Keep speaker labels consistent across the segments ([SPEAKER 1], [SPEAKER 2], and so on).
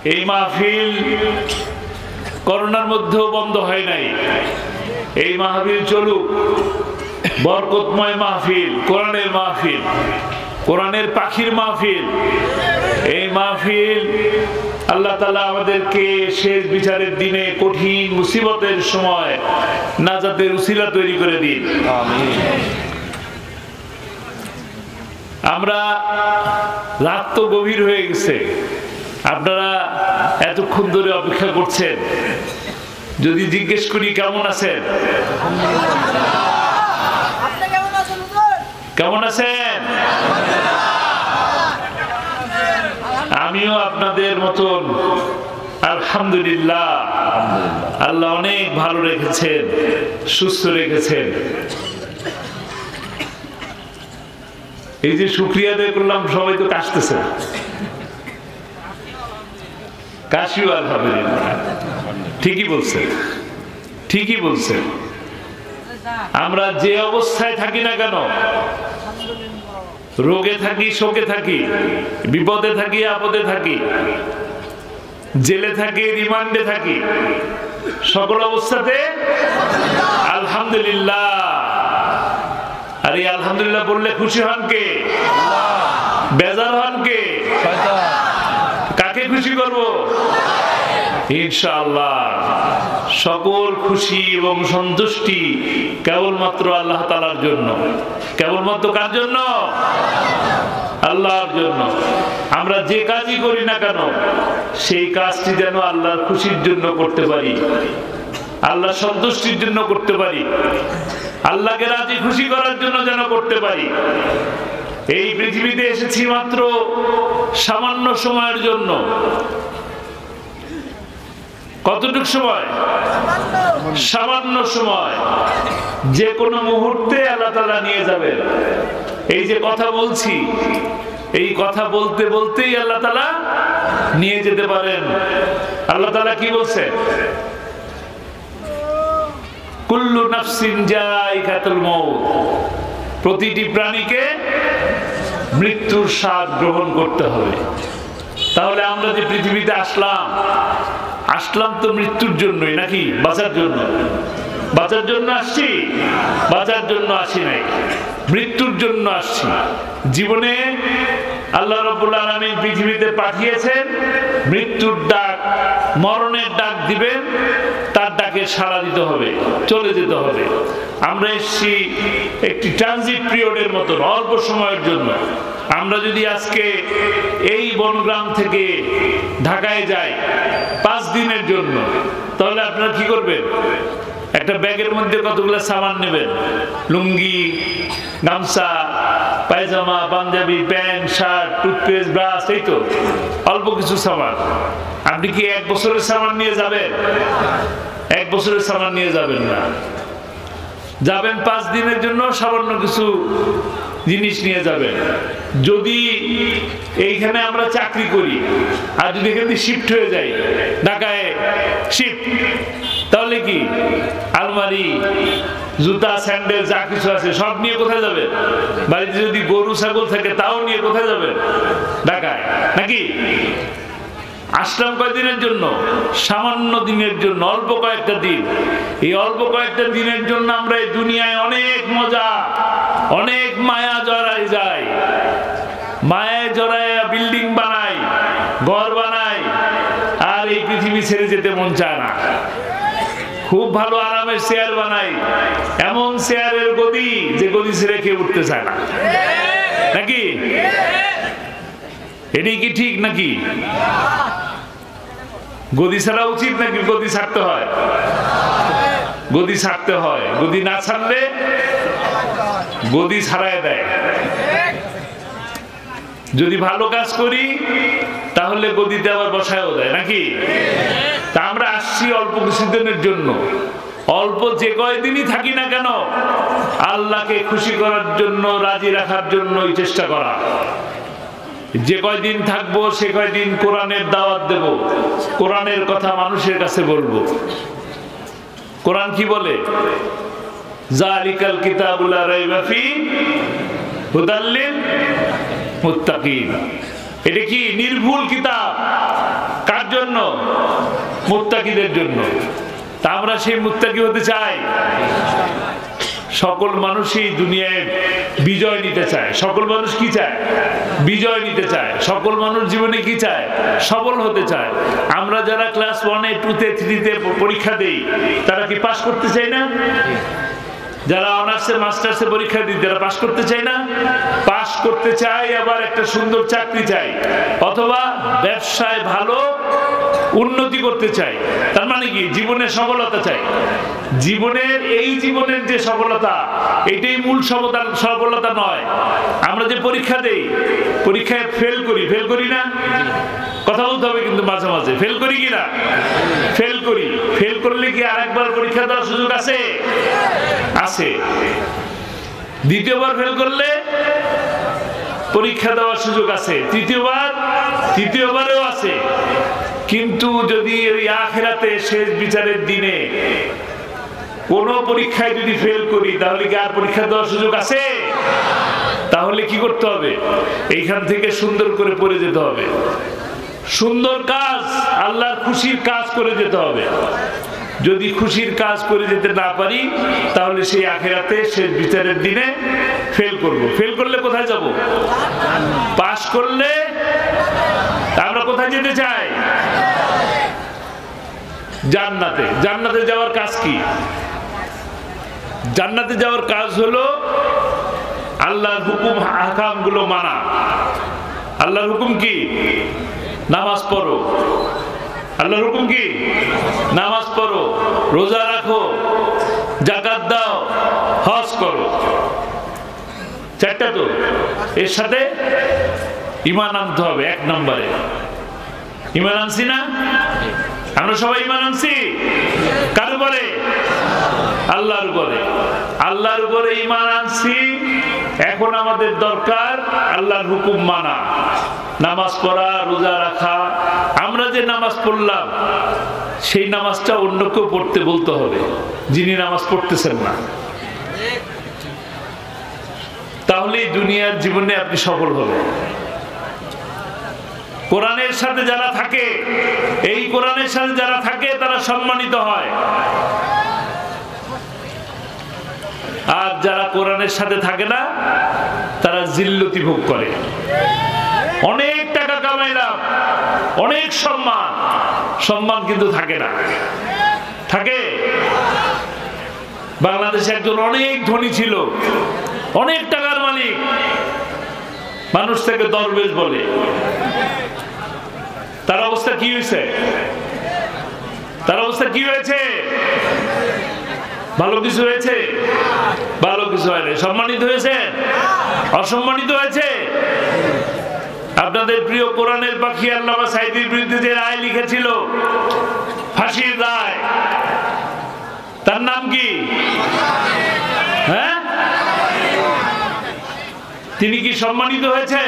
[SPEAKER 1] এই মাহফিল করোনার মধ্যেও বন্ধ হয় নাই। এই মাহফিল চলুক, বরকতময় মাহফিল, কোরআনের মাহফিল, কোরআনের পাখির মাহফিল। এই মাহফিল আল্লাহ তাআলা আমাদেরকে শেষ বিচারের দিনে কঠিন মুসিবতের সময় নাজাতের উসিলা তৈরি করে দিন। আমিন। আমরা রাত তো গভীর হয়ে গেছে, আপনারা এতক্ষণ ধরে অপেক্ষা করছেন। যদি জিজ্ঞেস করি কেমন আছেন, কেমন আছেন? আমিও আপনাদের মতন আলহামদুলিল্লাহ। আল্লাহ অনেক ভালো রেখেছেন, সুস্থ রেখেছেন। এই যে শুকরিয়া আদায় করলাম, সবাই তো কাশতেছে, কাশিও আলহামদুলিল্লাহ। ঠিকই বলছেন, ঠিকই বলছেন। আমরা যে অবস্থায় থাকি না কেন, রোগে থাকি, শোকে থাকি, বিপদে থাকি, আপদে থাকি, জেলে থাকি, রিমান্ডে থাকি, সকল অবস্থাতে আলহামদুলিল্লাহ। আর এই আলহামদুলিল্লাহ বললে খুশি হন কে? বেজার হন কে? কাকে খুশি করব? ইনশাআল্লাহ সকল খুশি এবং সন্তুষ্টি কেবলমাত্র আল্লাহ তাআলার জন্য। কেবলমাত্র কার জন্য? আল্লাহর জন্য। আমরা যে কাজই করি না কেন, সেই কাজটি যেন আল্লাহর খুশির জন্য করতে পারি, আল্লাহ সন্তুষ্টির জন্য করতে পারি, আল্লাহকে রাজি খুশি করার জন্য যেন করতে পারি। এই পৃথিবীতে এসেছি মাত্র সামান্য সময়ের জন্য। কতটুক সময়? সামান্য সময়। যে কোনো মুহূর্তে আল্লাহ তাআলা নিয়ে যাবেন। এই যে কথা বলছি, এই কথা বলতে বলতেই আল্লাহ তাআলা নিয়ে যেতে পারেন। আল্লাহ তাআলা কি বলছে? কুল্লু নাফসিন যায়িকাতুল মাউত, প্রতিটি প্রাণীকে মৃত্যুর স্বাদ গ্রহণ করতে হবে। তাহলে আমরা যে পৃথিবীতে আসলাম তো মৃত্যুর জন্যই, নাকি বাঁচার জন্য? বাঁচার জন্য আসছি? বাঁচার জন্য আসি নাই, মৃত্যুর জন্য আসছি। জীবনে আল্লাহ রাব্বুল আলামিন পৃথিবীতে পাঠিয়েছেন মৃত্যুর ডাক, মরণের ডাক দিবেন, তার ডাকে সাড়া দিতে হবে, চলে যেতে হবে। আমরা এসেছি একটি ট্রানজিট পিরিয়ডের মতো, অল্প সময়ের জন্য। আমরা যদি আজকে এই বনগ্রাম থেকে ঢাকায় যাই 5 দিনের জন্য, তাহলে আপনারা কি করবেন? একটা ব্যাগের মধ্যে কতগুলো সামান নেবেন, লুঙ্গি, গামছা, pyjama, panjabi, pant, shirt, toothpaste, brush, এই তো অল্প কিছু সামান। আপনি কি 1 বছরের সামান নিয়ে যাবেন? 1 বছরের সামান নিয়ে যাবেন না। যাবেন 5 দিনের জন্য, সামান্য কিছু জিনিস নিয়ে যাবেন। যদি এইখানে আমরা চাকরি করি আর যদি এখানে শিফট হয়ে যাই, ঢাকায় শিফট, তাহলে কি আলমারি, জুতা, স্যান্ডেল, যা কিছু আছে সব নিয়ে কোথায় যাবেন? বাড়িতে যদি গরু ছাগল থাকে তাও নিয়ে কোথায় যাবেন? ঢাকায়, নাকি? আসলাম কয়দিনের জন্য? সামান্য দিনের জন্য, অল্প কয়েকটা দিন। এই অল্প কয়েকটা দিনের জন্য আমরা এই দুনিয়ায় অনেক মজা, অনেক মায়া জড়াই যায়। মায়ায় জড়ায় বিল্ডিং বানাই, ঘর বানাই, আর এই পৃথিবী ছেড়ে যেতে মন চায় না। খুব ভালো আরামের চেয়ার বানাই, এমন চেয়ারের গদি যে গদি ছেড়ে কেউ উঠতে চায় না, নাকি? এটাই কি ঠিক নাকি? গদি ছাড়া উচিত নাকি গদি ছাড়তে হয়? গদি ছাড়তে হয়। গদি না ছাড়লে গদি ছাড়ায় দেয়। যদি ভালো কাজ করি তাহলে গদিতে আবার বসায়ও দেয়, নাকি? তা আমরা আসছি অল্প কিছুদিনের জন্য। অল্প যে কয়দিনই থাকি না কেন, আল্লাহকে খুশি করার জন্য, রাজি রাখার জন্যই চেষ্টা করা। যে কয়দিন থাকবো সে কয়দিন কোরআনের দাওয়াত দেব, কোরআনের কথা মানুষের কাছে বলবো। কোরআন কি বলে? জালিকাল কিতাবু লা রাইবা ফীহি হুদাল লিল মুত্তাকিন। এটা কি নির্ভুল কিতাব? কার জন্য? মুত্তাকিদের জন্য। তা আমরা সেই মুত্তাকি হতে চাই। সকল মানুষই দুনিয়ায় বিজয় নিতে চায়। সকল মানুষ কি চায়? বিজয় নিতে চায়। সকল মানুষ জীবনে কি চায়? সফল হতে চায়। আমরা যারা ক্লাস 1-এ 2-তে 3-তে পরীক্ষা দেই, তারা কি পাস করতে চায় না? যারা অনার্সে মাস্টার্সে পরীক্ষা দিই, তারা পাস করতে চায় না? পাস করতে চাই, আবার একটা সুন্দর চাকরি চাই, অথবা ব্যবসায় ভালো উন্নতি করতে চাই। তার মানে কি? জীবনের সফলতা চাই। জীবনের যে সফলতা, এটাই মূল সফলতা নয়। আমরা যে পরীক্ষা দেই, পরীক্ষায় ফেল করি না? কথা বলতে হবে কিন্তু মাঝে মাঝে। ফেল করি কিনা? ফেল করি। ফেল করলে কি আরেকবার পরীক্ষা দেওয়ার সুযোগ আছে? আছে। দ্বিতীয়বার ফেল করলে পরীক্ষা দেওয়ার সুযোগ আছে। তৃতীয়বারেও আছে। কিন্তু যদি ওই আখিরাতে শেষ বিচারের দিনে কোন পরীক্ষায় যদি ফেল করি, তাহলে কি আর পরীক্ষা দেওয়ার সুযোগ আছে? তাহলে কি করতে হবে? এইখান থেকে সুন্দর করে পড়ে যেতে হবে। সুন্দর কাজ, আল্লাহর খুশির কাজ করে যেতে হবে। যদি খুশির কাজ করে যেতে না পারি, তাহলে সেই আখিরাতে শেষ বিচারের দিনে ফেল করব। ফেল করলে কোথায় যাব? পাস করলে আমরা কোথায় যেতে চাই? জান্নাতে। জান্নাতে যাওয়ার কাজ কি? জান্নাতে যাওয়ার কাজ হলো আল্লাহর হুকুম আহকাম গুলো মানা। আল্লাহর হুকুম কি? নামাজ পড়ো। আল্লাহর হুকুম কি? নামাজ পড়ো, রোজা রাখো, যাকাত দাও, হজ করো। চারটা তো। এর সাথে ঈমান আনতে হবে। 1 নম্বরে ঈমান আনছি না? আমরা সবাই ঈমান আনছি। কার উপরে? আল্লাহর উপরে। আল্লাহর উপরে ঈমান আনছি। এখন আমাদের দরকার আল্লাহর হুকুম মানা, নামাজ পড়া, রোজা রাখা। আমরা যে নামাজ পড়লাম, সেই নামাজটা অন্য কেউ পড়তে বলতে হবে, যিনি নামাজ পড়তেছেন না। তাহলেই দুনিয়ার জীবনে আপনি সফল হবেন। কোরআনের সাথে যারা থাকে, এই কোরআনের সাথে যারা থাকে, তারা সম্মানিত হয়। আর যারা কোরআনের সাথে থাকে না, তারা জিল্লতি ভোগ করে। অনেক টাকা কামাইলাম, অনেক সম্মান কিন্তু থাকে না। থাকে? বাংলাদেশে একজন অনেক ধনী ছিল, অনেক টাকার মালিক, মানুষ থেকে দরবেশ বলে। তার অবস্থা কি হয়েছে? ভালো কিছু হয়েছে? ভালো কিছু হয়নি। সম্মানিত হয়েছে? অসম্মানিত হয়েছে? আপনাদের প্রিয় কোরআনের পাখি আল্লামা সাঈদীর বিরুদ্ধে যে রায় লিখেছিল, ফাঁসির রায়, তার নাম কি? হ্যাঁ, তিনি কি সম্মানিত হয়েছে?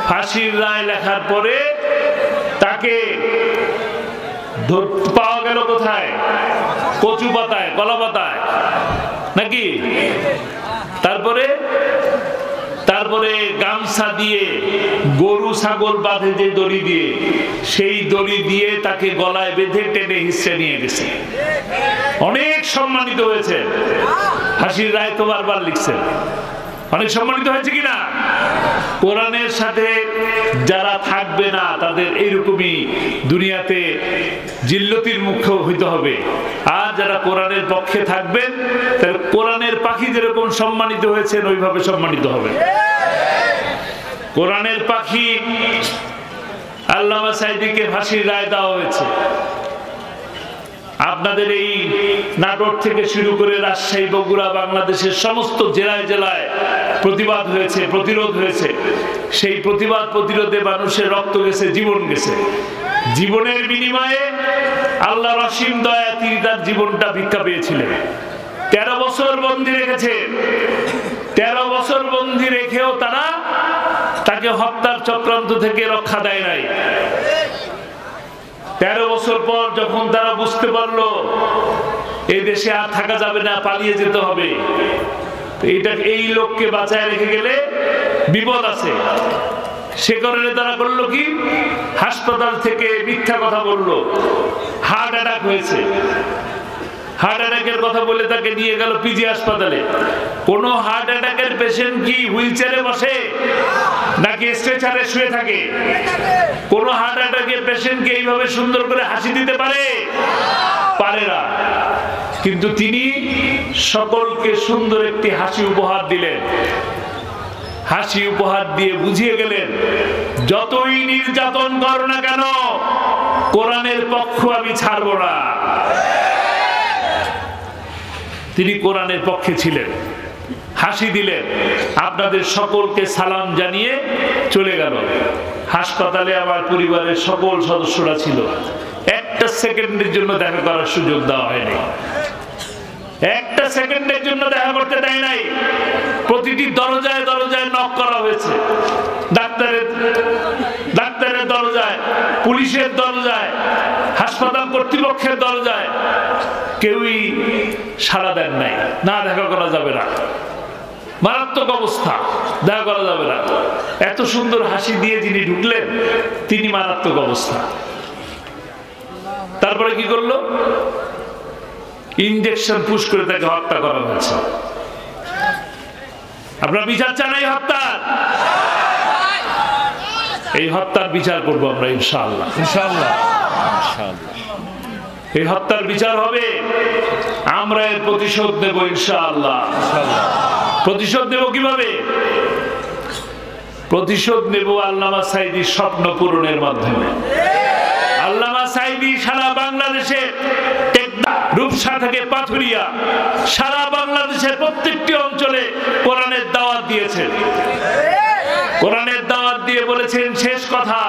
[SPEAKER 1] ফাঁসির রায় লেখার পরে তাকে পাওয়া গেল কোথায়? কচু পাতায়, কলা পাতায় নাকি? তারপরে গামছা দিয়ে, গরু ছাগল বাঁধে যে দড়ি দিয়ে, সেই দড়ি দিয়ে তাকে গলায় বেঁধে টেনে হিস্সে নিয়ে গেছে। অনেক সম্মানিত হয়েছে। ফাঁসির রায় তো বারবার লিখছেন। অনেক সম্মানিত হয়েছে কিনা? কোরআনের সাথে যারা থাকবে না, তাদের এইরকমই দুনিয়াতে জিল্লতির মুখ্য হইতে হবে। আর যারা কোরআনের পক্ষে থাকবেন, তাহলে কোরআনের পাখি যেরকম সম্মানিত হয়েছেন, ওইভাবে সম্মানিত হবে। কোরআনের পাখি আল্লামা সাঈদীকে ফাঁসির রায় দেওয়া হয়েছে। আপনাদের এই নাটোর থেকে শুরু করে রাজশাহী, বগুড়া, বাংলাদেশের সমস্ত জেলায় জেলায় প্রতিবাদ হয়েছে, প্রতিরোধ হয়েছে। সেই প্রতিবাদ প্রতিরোধে মানুষের রক্ত গেছে, জীবন গেছে। জীবনের বিনিময়ে আল্লাহর অসীম দয়া, তিনি তার জীবনটা ভিক্ষা পেয়েছিলেন। 13 বছর বন্দী রেখেছে। 13 বছর বন্দী রেখেও তারা তাকে হত্যার চক্রান্ত থেকে রক্ষা দেয় নাই। 13 বছর পর যখন তারা বুঝতে পারলো এই দেশে আর থাকা যাবে না, পালিয়ে যেতে হবে, এই লোককে বাঁচায় রেখে গেলে বিপদ আছে, সে কারণে তারা করলো কি, হাসপাতাল থেকে মিথ্যা কথা বললো, হার্ট অ্যাটাক হয়েছে। হার্ট অ্যাটাকের কথা বলে তাকে নিয়ে গেল পিজি হাসপাতালে। কোন হার্ট অ্যাটাকের পেশেন্ট কি হুইল চেয়ারে বসে নাকি স্ট্রেচারে শুয়ে থাকে? কোন হার্ট অ্যাটাকের পেশেন্টকে এইভাবে সুন্দর করে হাসি দিতে পারে? পারে না। কিন্তু তিনি সকলকে সুন্দর একটি হাসি উপহার দিলেন। হাসি উপহার দিয়ে বুঝিয়ে গেলেন, যতই নির্যাতন করো না কেন, কোরআনের পক্ষ আমি ছাড়ব না। তিনি কোরআনের পক্ষে ছিলেন, হাসি দিলেন, আপনাদের সকলকে সালাম জানিয়ে চলে গেল। হাসপাতালে আমার পরিবারের সকল সদস্যরা ছিল। একটা সেকেন্ডের জন্য দেখা করার সুযোগ দেওয়া হয়নি, একটা সেকেন্ডের জন্য দেখা করতে দেয় নাই। প্রতিটি দরজায় দরজায় নক করা হয়েছে, ডাক্তারের দরজায়, পুলিশের দরজায়, হাসপাতাল কর্তৃপক্ষের দরজায়, কেউই সাড়া দেন নাই। না, দেখা করা যাবে না, মারাত্মক অবস্থা, দেখা করা যাবে না। এত সুন্দর হাসি দিয়ে যিনি ঢুকলেন তিনি মারাত্মক অবস্থা। তারপরে কি করলো, ইনজেকশন পুশ করে তাকে হত্যা করা হয়েছে। আপনারা বিচার চান এই হত্যার? এই হত্যার বিচার করবো আমরা ইনশাআল্লাহ। ইনশাআল্লাহ এই হত্যার বিচার হবে, আমরা এর প্রতিশোধ নেব ইনশাআল্লাহ। প্রতিশোধ নেব কিভাবে? প্রতিশোধ নেব আল্লামা সাঈদীর স্বপ্ন পূরণের মাধ্যমে। আল্লামা সাঈদী সারা বাংলাদেশে, রূপসা থেকে পাথুরিয়া, সারা বাংলাদেশের প্রত্যেকটি অঞ্চলে কোরআনের দাওয়াত দিয়েছেন। কোরআনের দাওয়াত দিয়ে বলেছেন, শেষ কথা,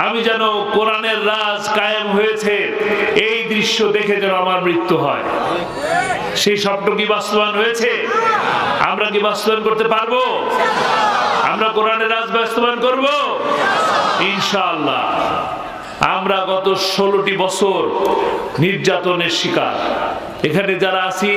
[SPEAKER 1] আমি যেন কোরআনের রাজ কায়েম হয়েছে এই দৃশ্য দেখে যেন আমার মৃত্যু হয়। সেই স্বপ্ন কি বাস্তবায়ন হয়েছে? আমরা কি বাস্তবায়ন করতে পারবো? আমরা কোরআনের রাজ বাস্তবায়ন করব ইনশাআল্লাহ। আমরা গত 16টি বছর নির্যাতনের শিকার। এখানে যারা আছি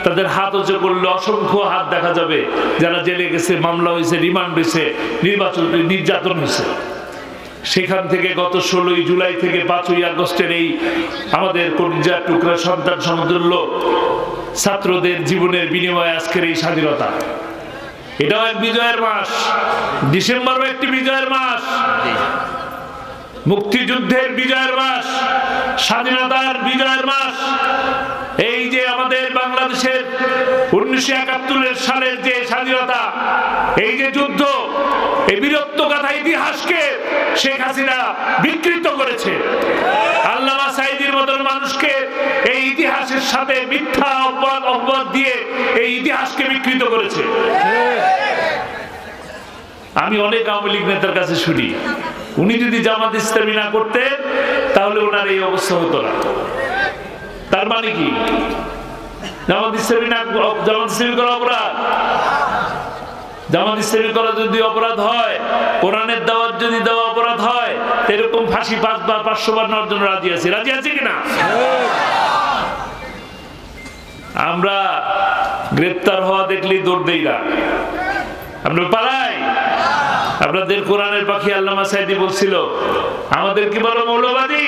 [SPEAKER 1] তাদের হাত উঁচু করলে অসংখ্য হাত দেখা যাবে, যারা জেলে গেছে, মামলা হয়েছে, রিমান্ড হয়েছে, নির্যাতন হয়েছে। সেখান থেকে গত 16ই জুলাই থেকে 5ই আগস্টের এই আমাদের কলিজার টুকরা সন্তান সমতুল্য ছাত্রদের জীবনের বিনিময়ে আজকের এই স্বাধীনতা, এটাও এক বিজয়ের মাস। ডিসেম্বরও একটি বিজয়ের মাস, মুক্তিযুদ্ধের বিজয়ের মাস, স্বাধীনতার বিজয়ের মাস। এই যে আমাদের বাংলাদেশের 1971 সালের যে স্বাধীনতা, এই যে যুদ্ধ, এই বীরত্ব গাথা ইতিহাসকে শেখ হাসিনা বিকৃত করেছে। আল্লামা সাঈদীর মতন মানুষকে এই ইতিহাসের সাথে মিথ্যা অপবাদ দিয়ে এই ইতিহাসকে বিকৃত করেছে। আমি অনেক আওয়ামী লীগ নেতার কাছে শুনি, উনি যদি জামাত ইসলামী না করতেন তাহলে ওনার এই অবস্থা হতো না। তার মানে কি? জামাত ইসলামী করা অপরাধ? জামাত ইসলামী করা যদি অপরাধ হয়, কোরআনের দাওয়াত যদি দেওয়া অপরাধ হয়, এরকম ফাঁসি 5 বার 500 বার নেওয়ার জন্য রাজি আছি। রাজি আছে কিনা? আমরা গ্রেপ্তার হওয়া দেখলেই দৌড় দেই না, আমরা পালাই। আপনাদের কোরআনের পাখি আল্লামা সাঈদী বলছিল, আমাদের কি বলো মৌলবাদী?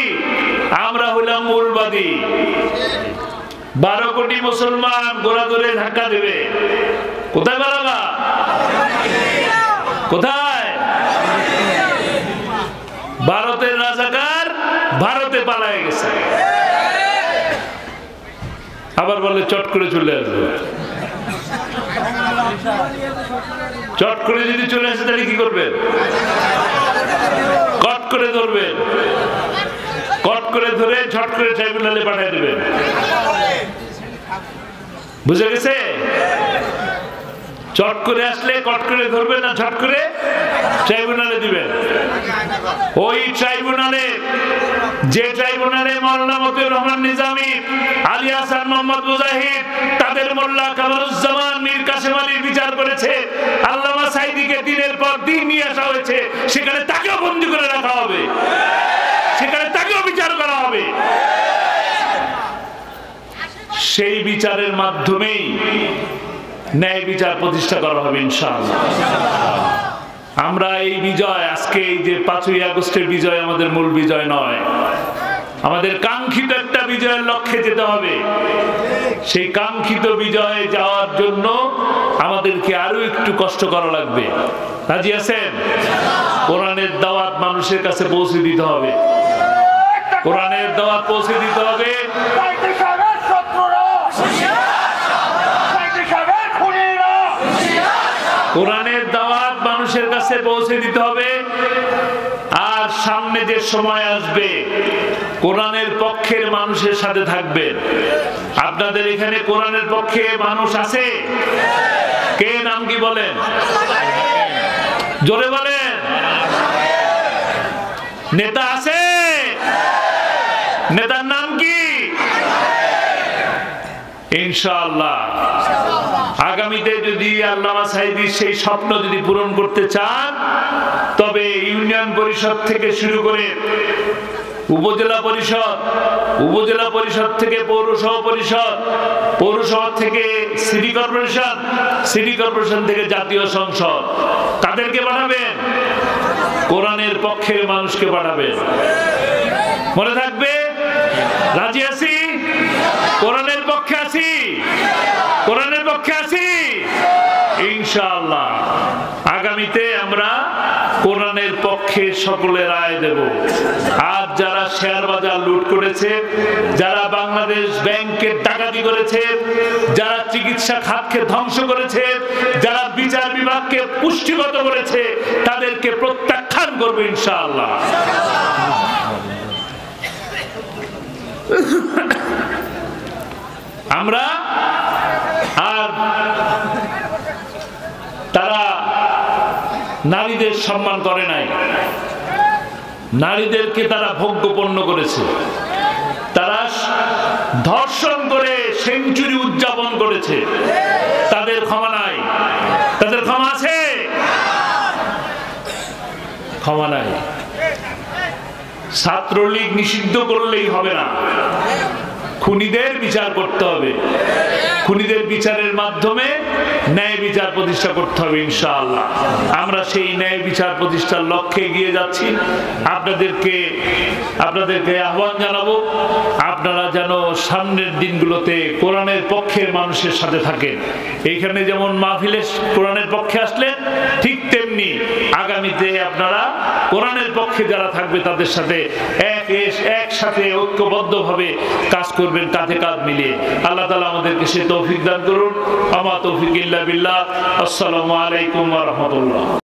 [SPEAKER 1] আমরা হইলাম মূলবাদী। 12 কোটি মুসলমান গোড়া ধরে ধাক্কা দেবে, কোথায় পালাবা? কোথায়? ভারতের রাজাকার ভারতে পালায় গেছে, আবার বলে চট করে চলে আসবে। চট করে যদি চলে আসে তাহলে কি করবেন? কট করে ধরবেন, কট করে ধরে ঝট করে ট্রাইব্যুনালে পাঠিয়ে দেবেন। বুঝে গেছে? চট করে আসলে কট করে ধরবেন না, ঝট করে ট্রাইব্যুনালে দিবেন। ওই ট্রাইব্যুনালে, যে ট্রাইব্যুনালে মাওলানা মতিউর রহমান নিজামী, আলী হাসান মোহাম্মদ মুজাহিদ, তাদের মোল্লা কামারুজ্জামান, মীর কাসেম আলী বিচার করেছে, আল্লামা সাঈদীকে দিনের পর দিন নিয়ে আসা হয়েছে, সেখানে তাকেও বন্দী করে রাখা হবে, সেখানে তাকেও বিচার করা হবে। সেই বিচারের মাধ্যমেই ন্যায় বিচার প্রতিষ্ঠা করা হবে ইনশাআল্লাহ। আমরা এই বিজয়, আজকে এই যে 5ই আগস্টের বিজয় আমাদের মূল বিজয় নয়, আমাদের কাঙ্ক্ষিত একটা বিজয়ের লক্ষ্যে যেতে হবে। সেই কাঙ্ক্ষিত বিজয়ে যাওয়ার জন্য আমাদেরকে আরো একটু কষ্ট করা লাগবে। রাজি আছেন? কোরআনের দাওয়াত মানুষের কাছে পৌঁছে দিতে হবে, কোরআনের দাওয়াত পৌঁছে দিতে হবে। কোরআনের দাওয়াত মানুষের কাছে পৌঁছে দিতে হবে। আর সামনে যে সময় আসবে, কোরআনের পক্ষের মানুষের সাথে থাকবেন। আপনাদের এখানে কোরআনের পক্ষে মানুষ আছে? কে, নাম কি বলেন? জোরে বলেন। নেতা আছে? নেতার নাম কি? ইনশাআল্লাহ আগামীতে যদি আল্লামা সাঈদীর সেই স্বপ্ন যদি পূরণ করতে চান, তবে ইউনিয়ন পরিষদ থেকে শুরু করে উপজেলা পরিষদ, উপজেলা পরিষদ থেকে পৌরসভা পরিষদ, পৌরসভা থেকে সিটি কর্পোরেশন, সিটি কর্পোরেশন থেকে জাতীয় সংসদ, তাদেরকে পাঠাবেন, কোরআনের পক্ষের মানুষকে পাঠাবেন। মনে থাকবে? রাজি আছি? কোরআনের পক্ষে আছি, কোরআনের পক্ষে আছি ইনশাআল্লাহ। আগামীতে আমরা কোরআনের পক্ষে সকলের রায় দেব। আর যারা শেয়ার বাজার লুট করেছে, যারা বাংলাদেশ ব্যাংকের ডাকাতি করেছে, যারা চিকিৎসা খাতকে ধ্বংস করেছে, যারা বিচার বিভাগকে পুষ্টিগত করেছে, তাদেরকে প্রত্যাখ্যান করব ইনশাআল্লাহ। আমরা আর তারা নারীদের সম্মান করে নাই, নারীদেরকে তারা ভোগ্যপণ্য করেছে, তারা ধর্ষণ করে সেঞ্চুরি উদযাপন করেছে। তাদের ক্ষমা নাই, তাদের ক্ষমা আছে? ক্ষমা নাই। ছাত্রলীগ নিষিদ্ধ করলেই হবে না, খুনিদের বিচার করতে হবে। খুনিদের বিচারের মাধ্যমে ন্যায় বিচার প্রতিষ্ঠা করতে হবে ইনশাআল্লাহ। আমরা সেই ন্যায় বিচার প্রতিষ্ঠার লক্ষ্যে এগিয়ে যাচ্ছি। আপনাদেরকে আহ্বান জানাবো, আপনারা যেন সামনের দিনগুলোতে কোরআনের পক্ষের মানুষের সাথে থাকেন। এইখানে যেমন মাহফিলে কোরআনের পক্ষে আসলেন, ঠিক তেমনি আগামীতে আপনারা কোরআনের পক্ষে যারা থাকবে তাদের সাথে একসাথে ঐক্যবদ্ধভাবে কাজ করবেন, কাঁধে কাঁধ মিলিয়ে। আল্লাহ তাআলা আমাদেরকে সে তৌফিক দান করুন। আমা তৌফিক ইল্লা বিল্লাহ। আসসালামু আলাইকুম ওয়া রাহমাতুল্লাহ।